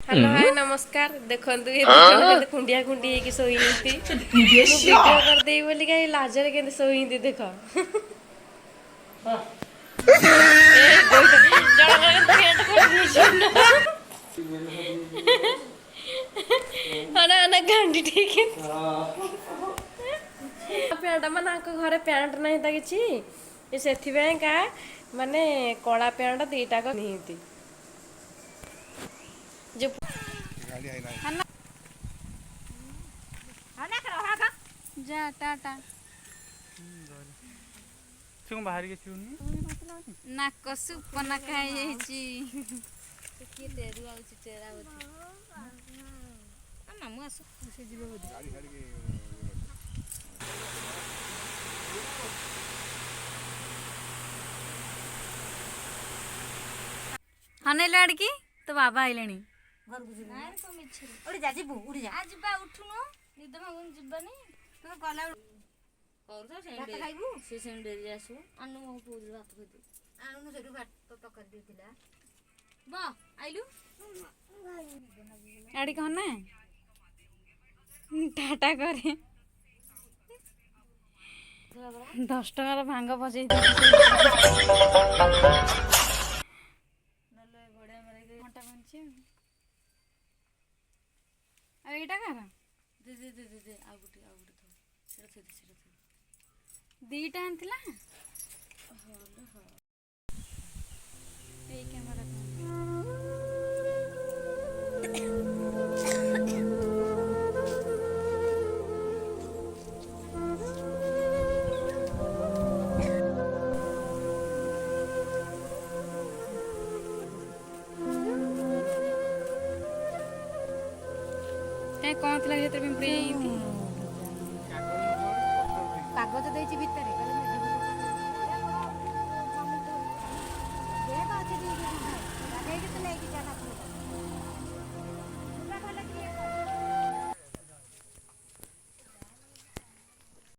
hello hi नमस्कार देखंतु ये दुजन के कुंडिया कुंडी ହେଇକି ଶୋଇନ୍ତି ମୁଁ ଭିडिଓ कर देई बोली काई लाजरे केते ଶୋइନ୍ତି देखो ए गोइठा जणा पेंट खोल दिछ ना ना गांडी ठीक पेंट माने आको घरे पेंट नहीं ता किछि ए सेथि बें का माने कला पेंट दीटा को निहिती जो जा टाटा छुं बाहर के छुनी नाक सुपना खाई जाइची के तेरू आउची चेरा होती मामू आसु से जीव बोली गाड़ी गाड़ी के हने लड़की तो बाबा आइलेनी घर गुजरी नाय तो मिछ उड़ी जा जीबू उड़ी जा आज बा उठुनो निद भागुन जिबानी तो गला और तो सेंडे खाइबू से सेंडे रे आसु अनु मो पूरी भात खदे अनु मो सेटु भात तो तकर देतिला बा आइलु आड़ी कहना टाटा करे 10 टकार भांग बजै मोटा बंची अब एटा करा दे दे दे दे आ गुटी थो सेटा थो दीटा आंतला ए कैमरा कौन थी पिंपड़ी कागज देती भितर